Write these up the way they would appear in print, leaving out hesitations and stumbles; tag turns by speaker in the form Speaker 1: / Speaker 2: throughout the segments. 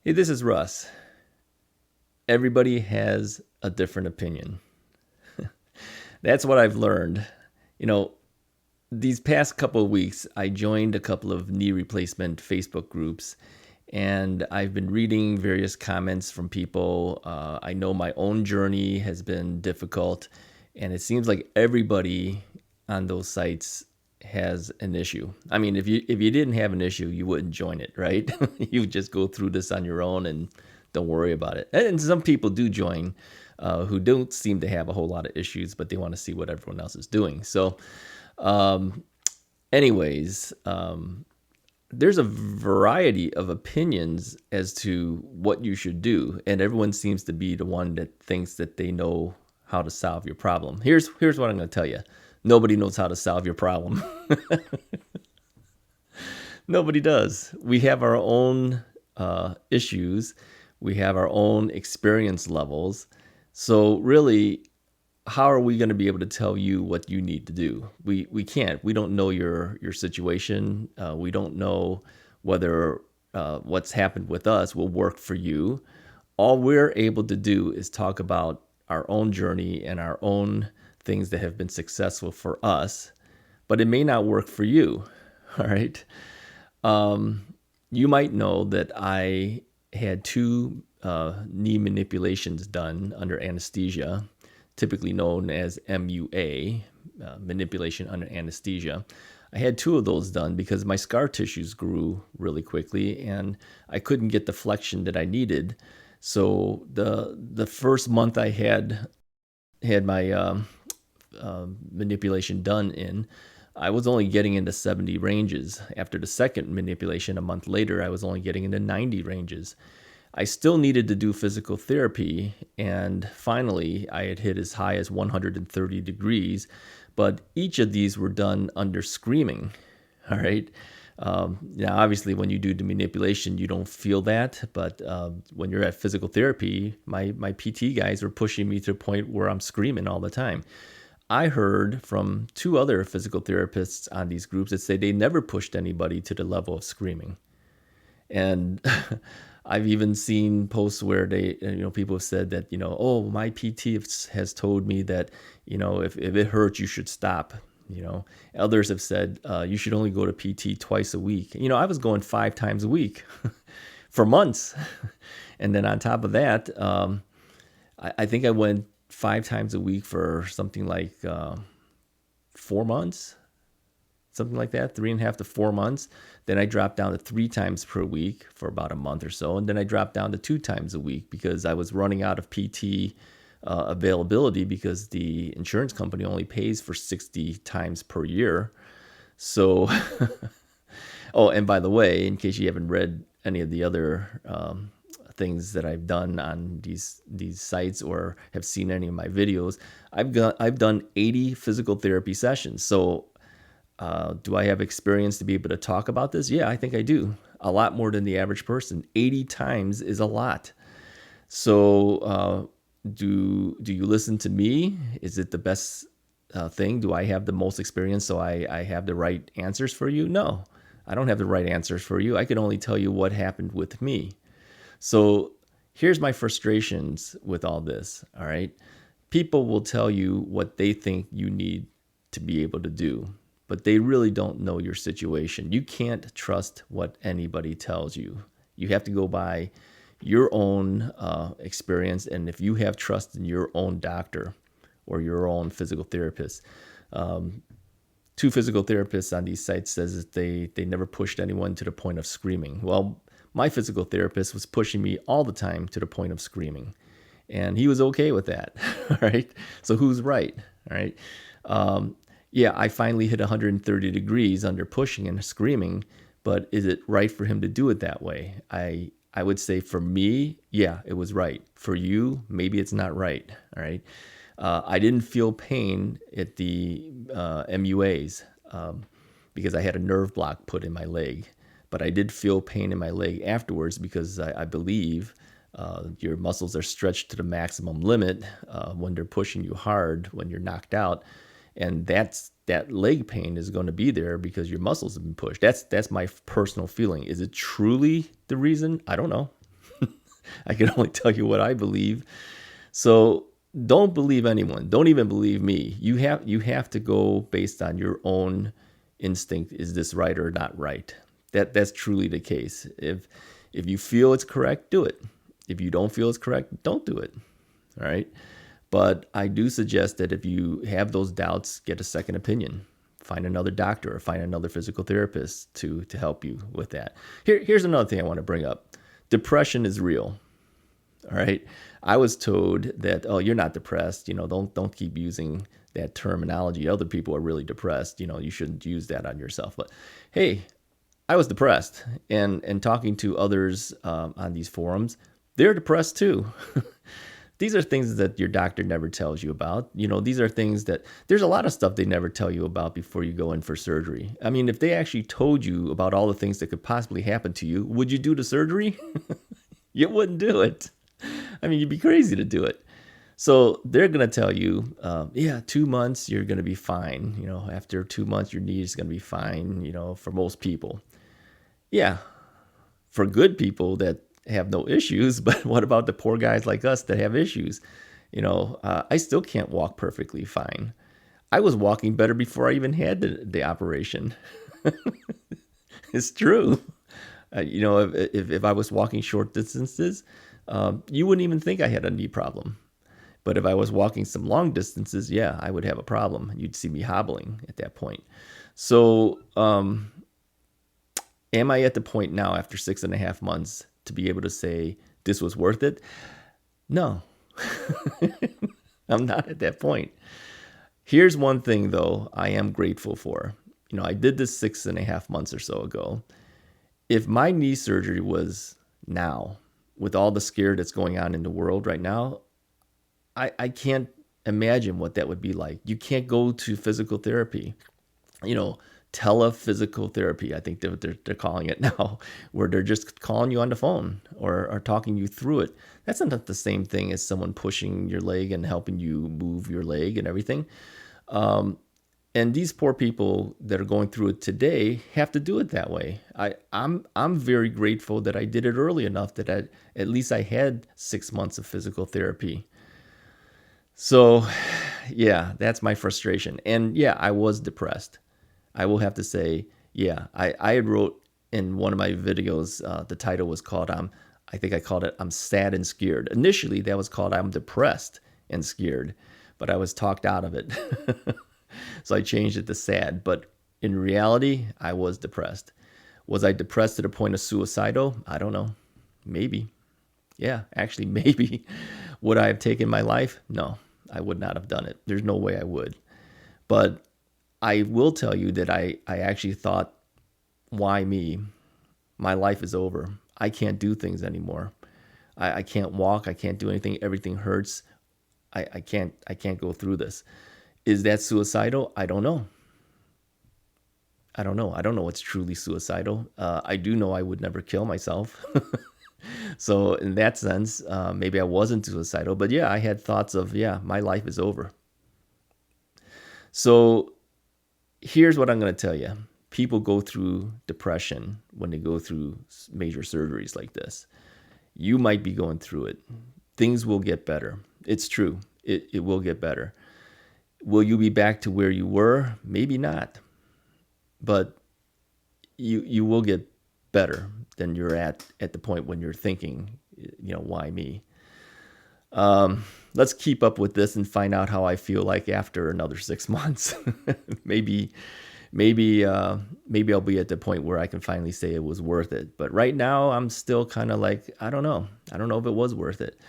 Speaker 1: Hey, this is Russ. Everybody has a different opinion. That's what I've learned. You know, these past couple of weeks, I joined a couple of knee replacement Facebook groups, and I've been reading various comments from people. I know my own journey has been difficult, and it seems like everybody on those sites has an issue. I mean, if you didn't have an issue, you wouldn't join it, right? You would just go through this on your own and don't worry about it. And some people do join who don't seem to have a whole lot of issues, but they want to see what everyone else is doing. So, anyways, there's a variety of opinions as to what you should do, and everyone seems to be the one that thinks that they know how to solve your problem. Here's what I'm going to tell you. Nobody knows how to solve your problem. Nobody does. We have our own issues. We have our own experience levels. So really, how are we going to be able to tell you what you need to do? We can't. We don't know your situation. We don't know whether what's happened with us will work for you. All we're able to do is talk about our own journey and our own things that have been successful for us, but it may not work for you. All right. You might know that I had two knee manipulations done under anesthesia, typically known as MUA, manipulation under anesthesia. I had two of those done because my scar tissues grew really quickly and I couldn't get the flexion that I needed. So the first month I had my manipulation done in, I was only getting into 70 ranges. After the second manipulation, a month later, I was only getting into 90 ranges. I still needed to do physical therapy, and finally, I had hit as high as 130 degrees, but each of these were done under screaming. All right. Now, obviously, when you do the manipulation, you don't feel that, but when you're at physical therapy, my PT guys were pushing me to the point where I'm screaming all the time. I heard from two other physical therapists on these groups that say they never pushed anybody to the level of screaming. And I've even seen posts where people have said that, oh, my PT has told me that, if it hurts, you should stop. Others have said you should only go to PT twice a week. I was going 5 times a week for months. And then on top of that, I think I went 5 times a week for something like 4 months, something like that, 3.5 to 4 months. Then I dropped down to 3 times per week for about a month or so. And then I dropped down to 2 times a week because I was running out of PT availability because the insurance company only pays for 60 times per year. So, oh, and by the way, in case you haven't read any of the other things that I've done on these sites or have seen any of my videos, I've done 80 physical therapy sessions. So do I have experience to be able to talk about this? Yeah, I think I do. A lot more than the average person. 80 times is a lot. So do you listen to me? Is it the best thing? Do I have the most experience so I have the right answers for you? No, I don't have the right answers for you. I can only tell you what happened with me. So here's my frustrations with all this, all right? People will tell you what they think you need to be able to do, but they really don't know your situation. You can't trust what anybody tells you. You have to go by your own experience, and if you have trust in your own doctor or your own physical therapist. Two physical therapists on these sites says that they never pushed anyone to the point of screaming. Well, my physical therapist was pushing me all the time to the point of screaming, and he was okay with that. All right. So who's right? All right. Yeah, I finally hit 130 degrees under pushing and screaming, but is it right for him to do it that way? I would say for me, yeah, it was right. For you, maybe it's not right. All right. I didn't feel pain at the MUAs because I had a nerve block put in my leg. But I did feel pain in my leg afterwards because I believe your muscles are stretched to the maximum limit when they're pushing you hard when you're knocked out. And that leg pain is going to be there because your muscles have been pushed. That's my personal feeling. Is it truly the reason? I don't know. I can only tell you what I believe. So don't believe anyone. Don't even believe me. You have to go based on your own instinct. Is this right or not right? That's truly the case. If you feel it's correct, do it. If you don't feel it's correct, don't do it. All right. But I do suggest that if you have those doubts, get a second opinion. Find another doctor or find another physical therapist to help you with that. Here's another thing I want to bring up. Depression is real. All right. I was told that, oh, you're not depressed. Don't keep using that terminology. Other people are really depressed. You shouldn't use that on yourself. But hey, I was depressed, and talking to others on these forums, they're depressed too. These are things that your doctor never tells you about. These are things that there's a lot of stuff they never tell you about before you go in for surgery. I mean, if they actually told you about all the things that could possibly happen to you, would you do the surgery? You wouldn't do it. I mean, you'd be crazy to do it. So they're going to tell you, 2 months, you're going to be fine. After 2 months, your knee is going to be fine, for most people. Yeah, for good people that have no issues, but what about the poor guys like us that have issues? I still can't walk perfectly fine. I was walking better before I even had the operation. It's true. If I was walking short distances, you wouldn't even think I had a knee problem. But if I was walking some long distances, yeah, I would have a problem. You'd see me hobbling at that point. So, am I at the point now after 6.5 months to be able to say this was worth it? No, I'm not at that point. Here's one thing though I am grateful for. I did this 6.5 months or so ago. If my knee surgery was now, with all the scare that's going on in the world right now, I can't imagine what that would be like. You can't go to physical therapy. Telephysical therapy, I think they're calling it now, where they're just calling you on the phone or talking you through it. That's not the same thing as someone pushing your leg and helping you move your leg and everything. And these poor people that are going through it today have to do it that way. I'm very grateful that I did it early enough that at least I had 6 months of physical therapy. So, yeah, that's my frustration. And yeah, I was depressed. I will have to say, yeah, I had wrote in one of my videos, the title was called, I think I called it, I'm sad and scared. Initially, that was called, I'm depressed and scared, but I was talked out of it. So I changed it to sad. But in reality, I was depressed. Was I depressed to the point of suicidal? I don't know. Maybe. Yeah, actually, maybe. Would I have taken my life? No, I would not have done it. There's no way I would. But I will tell you that I actually thought, why me? My life is over. I can't do things anymore. I can't walk. I can't do anything. Everything hurts. I can't go through this. Is that suicidal? I don't know. I don't know what's truly suicidal. I do know I would never kill myself. So in that sense, maybe I wasn't suicidal. But yeah, I had thoughts of, my life is over. So here's what I'm going to tell you. People go through depression when they go through major surgeries like this. You might be going through it. Things will get better. It's true. It will get better. Will you be back to where you were? Maybe not. But you will get better than you're at the point when you're thinking, why me? Let's keep up with this and find out how I feel like after another 6 months. maybe I'll be at the point where I can finally say it was worth it. But right now, I'm still kind of like, I don't know. I don't know if it was worth it.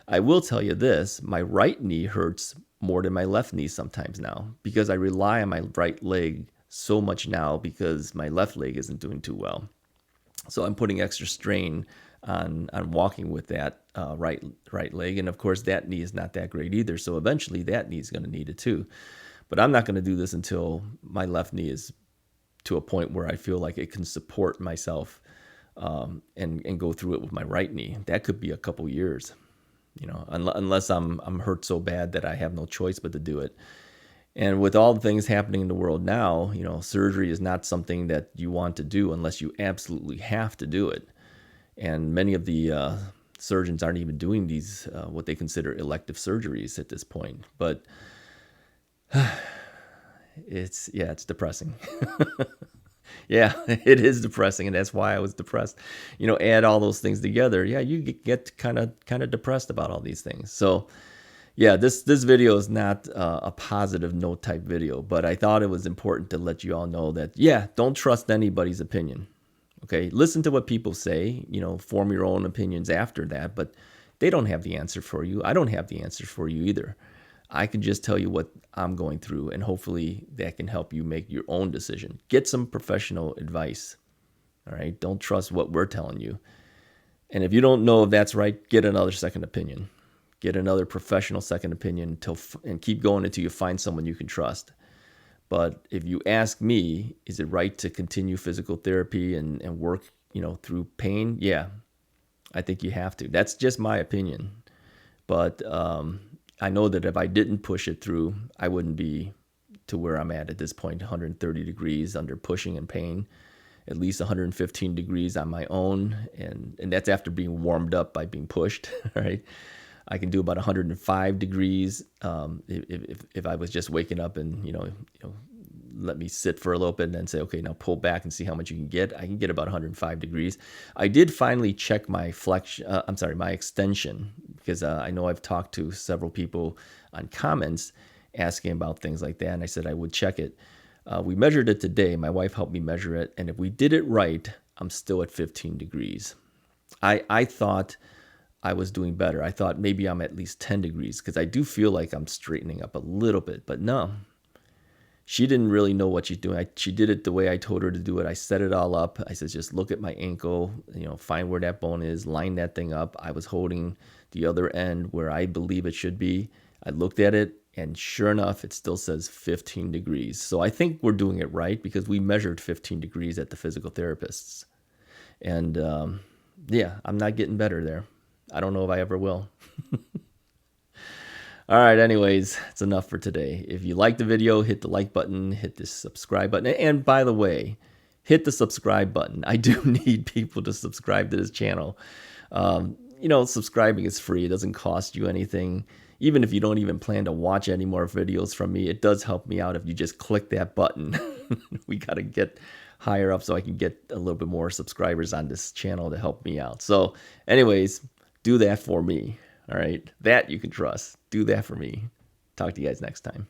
Speaker 1: I will tell you this, my right knee hurts more than my left knee sometimes now because I rely on my right leg so much now because my left leg isn't doing too well. So I'm putting extra strain on walking with that right leg. And of course, that knee is not that great either. So eventually that knee is going to need it too. But I'm not going to do this until my left knee is to a point where I feel like it can support myself and go through it with my right knee. That could be a couple years, unless I'm hurt so bad that I have no choice but to do it. And with all the things happening in the world now, surgery is not something that you want to do unless you absolutely have to do it. And many of the surgeons aren't even doing these what they consider elective surgeries at this point. But it's depressing. Yeah, it is depressing, and that's why I was depressed. Add all those things together, yeah, you get kind of depressed about all these things. So yeah, this video is not a positive note type video, but I thought it was important to let you all know that, yeah, don't trust anybody's opinion. Okay, listen to what people say, form your own opinions after that, but they don't have the answer for you. I don't have the answer for you either. I can just tell you what I'm going through, and hopefully that can help you make your own decision. Get some professional advice. All right, don't trust what we're telling you. And if you don't know if that's right, get another second opinion. Get another professional second opinion and keep going until you find someone you can trust. But if you ask me, is it right to continue physical therapy and work, through pain? Yeah, I think you have to. That's just my opinion. But I know that if I didn't push it through, I wouldn't be to where I'm at this point, 130 degrees under pushing and pain, at least 115 degrees on my own. And that's after being warmed up by being pushed, right? I can do about 105 degrees if I was just waking up and, let me sit for a little bit and then say, okay, now pull back and see how much you can get. I can get about 105 degrees. I did finally check my my extension, because I know I've talked to several people on comments asking about things like that. And I said I would check it. We measured it today. My wife helped me measure it. And if we did it right, I'm still at 15 degrees. I thought I was doing better. I thought maybe I'm at least 10 degrees, because I do feel like I'm straightening up a little bit, but no. She didn't really know what she's doing. She did it the way I told her to do it. I set it all up. I said, just look at my ankle, find where that bone is, line that thing up. I was holding the other end where I believe it should be. I looked at it, and sure enough, it still says 15 degrees. So I think we're doing it right, because we measured 15 degrees at the physical therapists. And yeah, I'm not getting better there. I don't know if I ever will. All right, anyways, it's enough for today. If you like the video, hit the like button, hit the subscribe button. And by the way, hit the subscribe button. I do need people to subscribe to this channel. Subscribing is free. It doesn't cost you anything. Even if you don't even plan to watch any more videos from me, it does help me out if you just click that button. We got to get higher up so I can get a little bit more subscribers on this channel to help me out. So anyways, do that for me. All right. That you can trust. Do that for me. Talk to you guys next time.